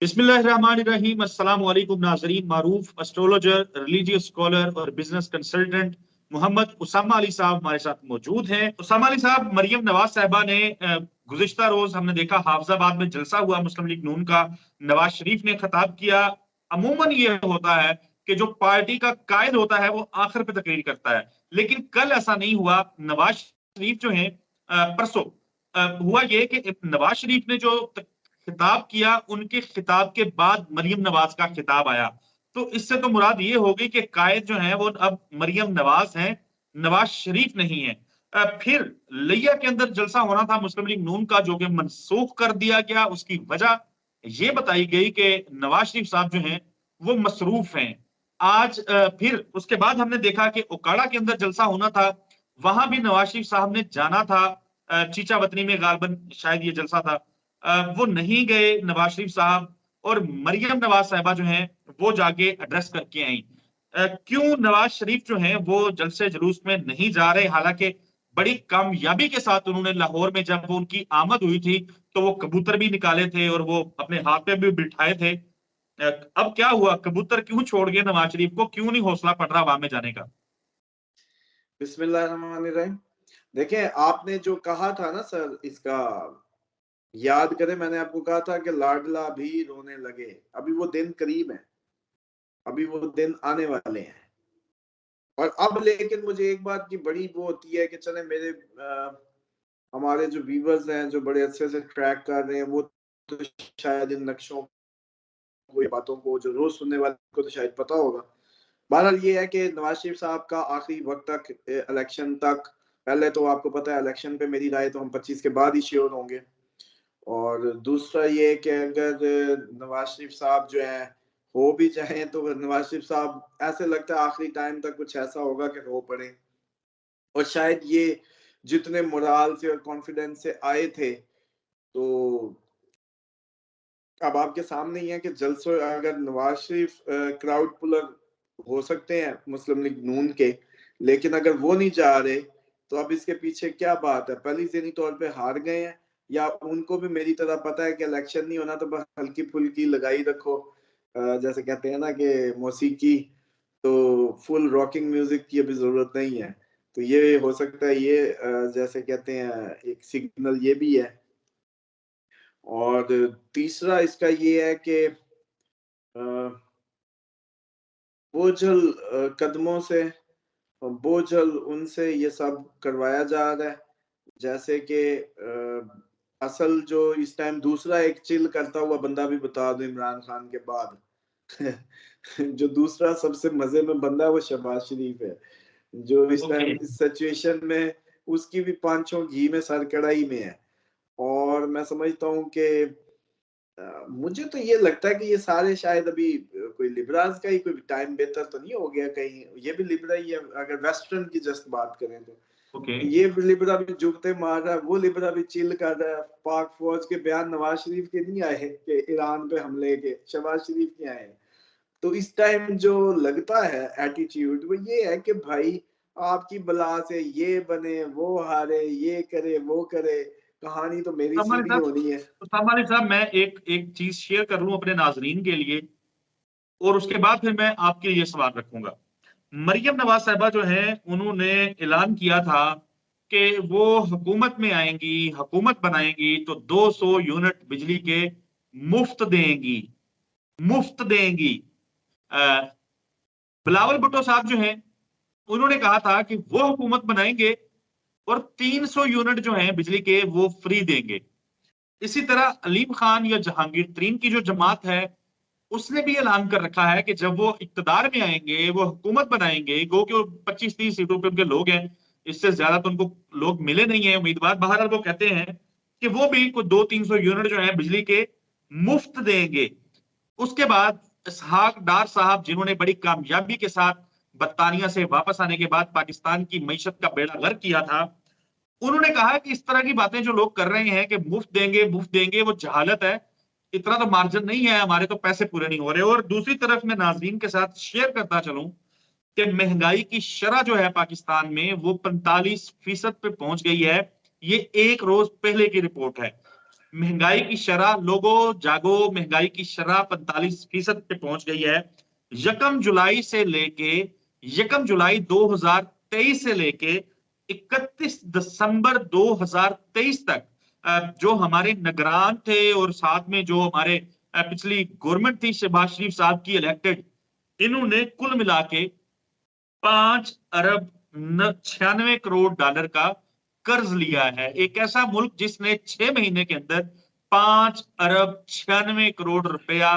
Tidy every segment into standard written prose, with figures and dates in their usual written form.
बिस्मिल्लाहिर्रहमानिर्रहीम। अस्सलाम वालेकुम नाज़रीन। मारूफ एस्ट्रोलॉजर, रिलीजियस स्कॉलर और बिजनेस कंसल्टेंट मोहम्मद उसामा अली साहब हमारे साथ मौजूद हैं। उसामा अली साहब, मरियम नवाज साहिबा ने गुज़िश्ता रोज हमने देखा हाफजाबाद में जलसा हुआ मुस्लिम लीग नून का। नवाज शरीफ ने खिताब किया। अमूमन ये होता है कि जो पार्टी का कायद होता है वो आखिर पे तकरीर करता है, लेकिन कल ऐसा नहीं हुआ। नवाज शरीफ जो है परसों हुआ ये कि नवाज शरीफ ने जो खिताब किया, उनके खिताब के बाद मरियम नवाज का खिताब आया। तो इससे तो मुराद ये होगी कि कायद जो है वो अब मरियम नवाज हैं, नवाज शरीफ नहीं है। फिर लिया के अंदर जलसा होना था मुस्लिम लीग नून का, जो कि मनसूख कर दिया गया। उसकी वजह ये बताई गई कि नवाज शरीफ साहब जो हैं वो मसरूफ हैं। आज फिर उसके बाद हमने देखा कि उकाड़ा के अंदर जलसा होना था, वहां भी नवाज शरीफ साहब ने जाना था। चीचा वतनी में गालबन शायद ये जलसा था। वो नहीं गए नवाज शरीफ साहब, और मरियम नवाज साहिबा जो हैं वो जाके एड्रेस करके आई। क्यों नवाज शरीफ जो हैं वो जलसे जुलूस में नहीं जा रहे, हालांकि बड़ी कामयाबी के साथ उन्होंने लाहौर में जब वो उनकी आमद हुई थी तो वो कबूतर भी निकाले थे और वो अपने हाथ पे भी बिठाए थे। अब क्या हुआ, कबूतर क्यों छोड़ गए नवाज शरीफ को, क्यों नहीं हौसला पड़ रहा वहां में जाने का? बिस्मिल्लाहिर्रहमानिर्रहीम। देखें, आपने जो कहा था ना सर, इसका याद करें, मैंने आपको कहा था कि लाडला भी रोने लगे। अभी वो दिन करीब है, अभी वो दिन आने वाले हैं। और अब लेकिन मुझे एक बात की बड़ी वो होती है कि चले मेरे हमारे जो व्यूवर्स हैं, जो बड़े अच्छे से ट्रैक कर रहे हैं, वो तो शायद इन नक्शों को, बातों को जो रोज सुनने वाले को तो शायद पता होगा। बहरहाल ये है कि नवाज शरीफ साहब का आखिरी वक्त तक, इलेक्शन तक, पहले तो आपको पता है इलेक्शन पे मेरी राय तो हम 25 के बाद ही श्योर होंगे। और दूसरा ये कि अगर नवाज शरीफ साहब जो है हो भी चाहे तो नवाज शरीफ साहब ऐसे लगता है आखिरी टाइम तक कुछ ऐसा होगा कि रो पड़े। और शायद ये जितने मोराल से और कॉन्फिडेंस से आए थे, तो अब आपके सामने ही है कि जलसों अगर नवाज शरीफ क्राउड पुलर हो सकते हैं मुस्लिम लीग नून के, लेकिन अगर वो नहीं जा रहे तो अब इसके पीछे क्या बात है? पहली ज़हनी तौर पे हार गए हैं, या उनको भी मेरी तरह पता है कि इलेक्शन नहीं होना तो बस हल्की फुल्की लगाई रखो, जैसे कहते हैं ना कि मौसीकी, तो फुल रॉकिंग म्यूजिक की अभी जरूरत नहीं है। तो ये हो सकता है, ये जैसे कहते हैं एक सिग्नल ये भी है। और तीसरा इसका ये है कि बोझल कदमों से, बोझल उनसे ये सब करवाया जा रहा है। जैसे कि असल जो इस टाइम दूसरा एक चिल करता हुआ बंदा भी बता दो इमरान खान के बाद जो दूसरा सबसे मजे में बंदा है वो शहबाज शरीफ है, जो इस टाइम इस सिचुएशन में उसकी भी पांचों घी में सर कढ़ाई में है। और मैं समझता हूँ कि मुझे तो ये लगता है कि ये सारे शायद अभी कोई लिबराल्स का ही कोई टाइम बेहतर तो नहीं हो गया कहीं। ये भी लिबरा ही है अगर वेस्टर्न की जस्ट बात करें तो। ये लिबरा भी जुगते मार रहा है, वो लिबरा भी चिल कर रहा है। पाक फौज के बयान नवाज शरीफ के नहीं आए कि ईरान पे हमले के, शहबाज शरीफ के आए हैं। तो इस टाइम जो लगता है एटीट्यूड वो ये है कि भाई आपकी बला से ये बने वो हारे, ये करे वो करे, कहानी तो मेरी सीधी होनी है। उस्ताद साहब, मैं एक एक चीज शेयर कर लूं अपने नाजरीन के लिए, और उसके बाद फिर मैं आपके लिए सवाल रखूंगा। मरियम नवाज साहिबा जो है उन्होंने ऐलान किया था कि वो हुकूमत में आएंगी, हुकूमत बनाएंगी तो 200 यूनिट बिजली के मुफ्त देंगी, मुफ्त देंगी। बिलावल भुट्टो साहब जो हैं उन्होंने कहा था कि वो हुकूमत बनाएंगे और 300 यूनिट जो हैं बिजली के वो फ्री देंगे। इसी तरह अलीम खान या जहांगीर तरीन की जो जमात है उसने भी ऐलान कर रखा है कि जब वो इक्तदार में आएंगे, वो हुकूमत बनाएंगे, गो के 25-30 सीटों पे उनके लोग हैं, इससे ज्यादा तो उनको लोग मिले नहीं है उम्मीदवार। बहरहाल वो कहते हैं कि वो भी कुछ 200-300 यूनिट जो है बिजली के मुफ्त देंगे। उसके बाद इसहाक डार साहब, जिन्होंने बड़ी कामयाबी के साथ बरतानिया से वापस आने के बाद पाकिस्तान की मईशत का बेड़ा गर्क किया था, उन्होंने कहा कि इस तरह की बातें जो लोग कर रहे हैं कि मुफ्त देंगे, वो जहालत है। इतना तो मार्जिन नहीं है, हमारे तो पैसे पूरे नहीं हो रहे। और दूसरी तरफ मैं नाजरीन के साथ शेयर करता चलूं कि महंगाई की शरह जो है पाकिस्तान में वो 45% पे पहुंच गई है। ये एक रोज पहले की रिपोर्ट है। महंगाई की शरह, लोगों जागो, महंगाई की शरह 45% पे पहुंच गई है। 1 जुलाई 2023 से लेके 31 दिसंबर 2023 तक जो हमारे निगरान थे और साथ में जो हमारे पिछली गवर्नमेंट थी शहबाज शरीफ साहब की इलेक्टेड, इन्होंने कुल मिला के 5 अरब 96 करोड़ डॉलर का कर्ज लिया है। एक ऐसा मुल्क जिसने 6 महीने के अंदर 5 अरब 96 करोड़ रुपया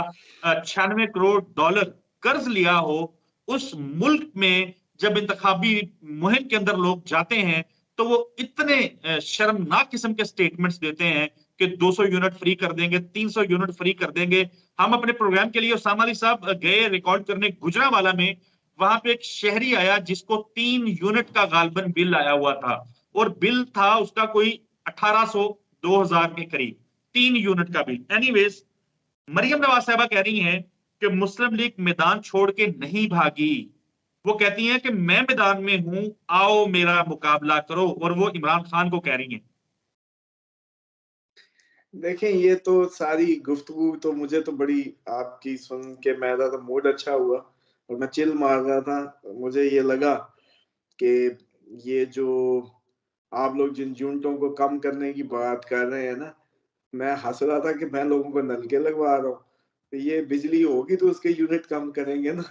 96 करोड़ डॉलर कर्ज लिया हो, उस मुल्क में जब इंतखाबी मुहिम के अंदर लोग जाते हैं तो वो इतने शर्मनाक किस्म के स्टेटमेंट्स देते हैं कि 200 यूनिट फ्री कर देंगे, 300 यूनिट फ्री कर देंगे। हम अपने प्रोग्राम के लिए उसामा अली साहब गए रिकॉर्ड करने गुजरांवाला में, वहां पे एक शहरी आया जिसको 3 यूनिट का गालबन बिल आया हुआ था, और बिल था उसका कोई 1800 2000 के करीब, 3 यूनिट का बिल। एनीवेज, मरियम नवाज साहबा कह रही हैं कि मुस्लिम लीग मैदान छोड़ के नहीं भागी, वो कहती हैं कि मैं मैदान में हूं, आओ मेरा मुकाबला करो, और वो इमरान खान को कह रही हैं। देखें, ये तो सारी गुफ्तगू तो मुझे तो बड़ी आपकी सुन के मेरा तो मूड अच्छा हुआ और मैं चिल मार रहा था। मुझे ये लगा कि ये जो आप लोग जिन यूनिटों को कम करने की बात कर रहे हैं ना, मैं हंस रहा था कि मैं लोगों को नलके लगवा रहा हूँ। तो ये बिजली होगी तो उसके यूनिट कम करेंगे ना।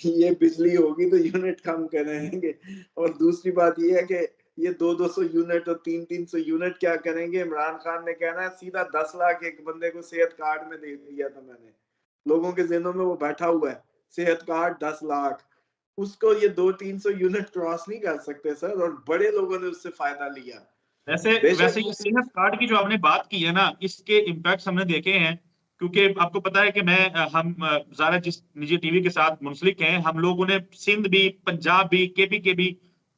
ये बिजली होगी तो यूनिट कम करेंगे। और दूसरी बात ये है कि ये 200 यूनिट और 300 यूनिट क्या करेंगे। इमरान खान ने कहना है सीधा 10 लाख एक बंदे को सेहत कार्ड में दे दिया था मैंने। लोगों के जिन्हों में वो बैठा हुआ है, सेहत कार्ड 10 लाख, उसको ये 200-300 यूनिट क्रॉस नहीं कर सकते सर, और बड़े लोगों ने उससे फायदा लिया। वैसे बेशक ये सेहत कार्ड की जो आपने बात की है ना, इसके इम्पैक्ट हमने देखे हैं, क्योंकि आपको पता है कि हम ज़ारा जिस निजी टीवी के साथ मुंसलिक हैं, हम लोगों ने सिंध भी, पंजाब भी, केपी के भी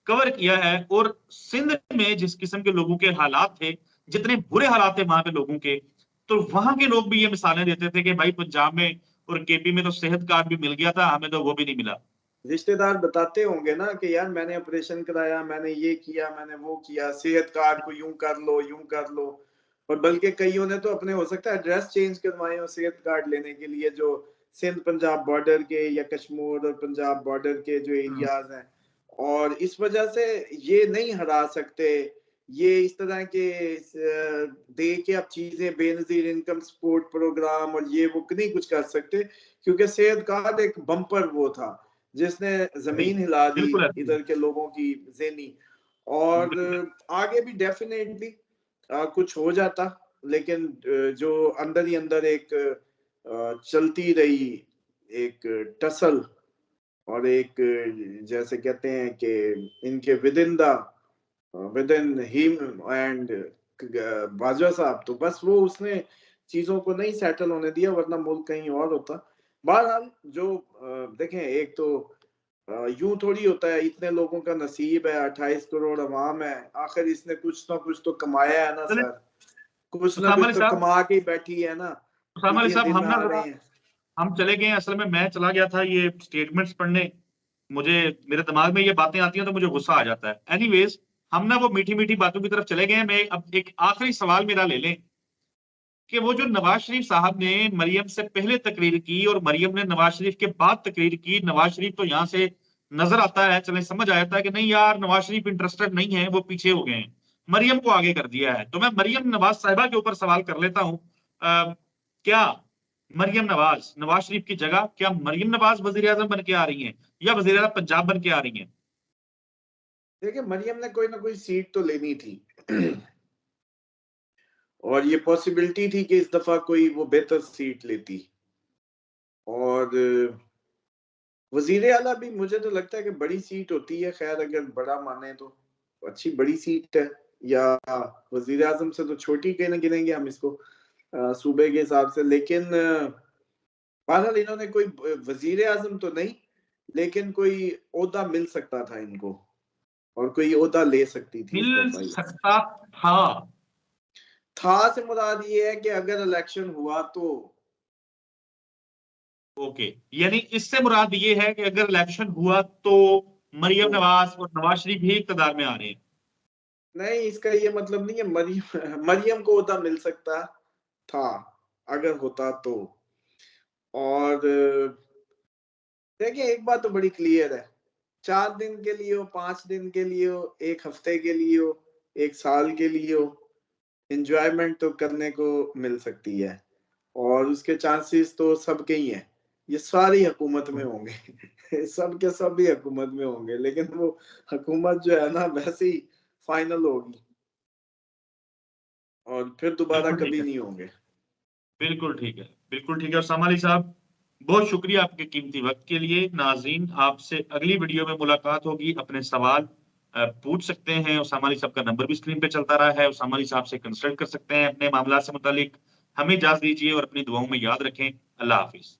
कवर किया है, और सिंध में जिस किस्म के लोगों के हालात थे, जितने बुरे हालात थे वहां पे लोगों के, तो वहां के लोग भी ये मिसालें देते थे कि भाई पंजाब में और केपी में तो सेहत कार्ड भी मिल गया था, हमें तो वो भी नहीं मिला। रिश्तेदार बताते होंगे ना कि यार मैंने ऑपरेशन कराया, मैंने ये किया, मैंने वो किया, सेहत कार्ड को यूं कर लो, यूं कर लो। और बल्कि कईयों ने तो अपने हो सकता है एड्रेस चेंज करवाए हो सेहत कार्ड लेने के लिए, जो सिंध पंजाब बॉर्डर के या कश्मीर और पंजाब बॉर्डर के जो एरियाज हैं। और इस वजह से ये नहीं हरा सकते, ये इस तरह के दे के अब चीजें बेनजीर इनकम सपोर्ट प्रोग्राम और ये वो नहीं कुछ कर सकते, क्योंकि सेहत कार्ड एक बम्पर वो था जिसने जमीन हिला दी बिल्कुल ऐसे ही। इधर के लोगों की ज़हनी। और बिल्कुल। आगे भी डेफिनेटली कुछ हो जाता, लेकिन जो अंदर ही अंदर एक चलती रही एक टसल और एक जैसे कहते हैं कि इनके with in him and Bajwa साहब, तो बस वो उसने चीजों को नहीं सेटल होने दिया, वरना मुल्क कहीं और होता। बहरहाल जो देखें, एक तो यूं थोड़ी होता है, इतने लोगों का नसीब है, 28 करोड़ अवाम है, आखिर इसने कुछ ना कुछ तो कमाया है ना चलिए, सर, कुछ ना उसामा कुछ अली तो साहब, कमा के ही बैठी है ना कि उसामा अली ये साहब, दिन हम ना आ जरा रहे हैं। हम चले गए हैं। असल में मैं चला गया था ये स्टेटमेंट्स पढ़ने, मुझे मेरे दिमाग में ये बातें आती हैं तो मुझे गुस्सा आ जाता है। एनीवेज, हम ना वो मीठी मीठी बातों की तरफ चले गए हैं। मैं अब एक आखिरी सवाल मेरा ले लें कि वो जो नवाज शरीफ साहब ने मरियम से पहले तकरीर की और मरियम ने नवाज शरीफ के बाद तकरीर की, नवाज शरीफ तो यहाँ से नजर आता है, चले समझ आ जाता है कि नहीं यार नवाज शरीफ इंटरेस्टेड नहीं है, वो पीछे हो गए हैं, मरियम को आगे कर दिया है। तो मैं मरियम नवाज साहिबा के ऊपर सवाल कर लेता हूँ, क्या मरियम नवाज नवाज शरीफ की जगह, क्या मरियम नवाज वजीर आजम बन के आ रही हैं या वजीर आजम पंजाब बन के आ रही हैं? देखिए, मरियम ने कोई ना कोई सीट तो लेनी थी। और ये पॉसिबिलिटी थी कि इस दफा कोई वो बेहतर सीट लेती। और वजीर आला भी मुझे तो लगता है कि बड़ी सीट होती है, खैर अगर बड़ा माने तो अच्छी बड़ी सीट है, या वजीर आजम से तो छोटी कहने गिनेंगे हम इसको सूबे के हिसाब से। लेकिन बहरहाल इन्होंने कोई वजीर आजम तो नहीं, लेकिन कोई ओहदा मिल सकता था इनको, और कोई ओहदा ले सकती थी इस मिल दफा। सकता था। था से मुराद ये है कि अगर इलेक्शन हुआ तो। ओके, यानी इससे मुराद ये है कि अगर इलेक्शन हुआ तो मरियम तो नवाज और नवाज शरीफ भी इकतदार में आ रहे हैं। नहीं, इसका ये मतलब नहीं है मरियम को ओहदा मिल सकता था अगर होता तो। और देखिए एक बात तो बड़ी क्लियर है, 4 दिन के लिए हो, 5 दिन के लिए हो, 1 हफ्ते के लिए हो, 1 साल के लिए हो, एंजॉयमेंट तो करने को मिल सकती है और उसके चांसेस तो सबके ही हैं। ये सारी हुकूमत में होंगे सब के सब भी हुकूमत में होंगे, लेकिन वो हुकूमत जो है ना वैसे ही फाइनल होगी और फिर दोबारा बिल्कुल ठीक कभी है, नहीं होंगे। बिल्कुल ठीक है, बिल्कुल ठीक है। और उसामा अली साहब, बहुत शुक्रिया आपके कीमती वक्त के लिए। नाज़रीन, आपसे अगली वीडियो में मुलाकात होगी। अपने सवाल पूछ सकते हैं। उसामा अली साहब का नंबर भी स्क्रीन पे चलता रहा है, उसामा अली साहब से कंसल्ट कर सकते हैं अपने मामला से मुतालिक। हमें इजाजत दीजिए और अपनी दुआओं में याद रखें। अल्लाह हाफिज।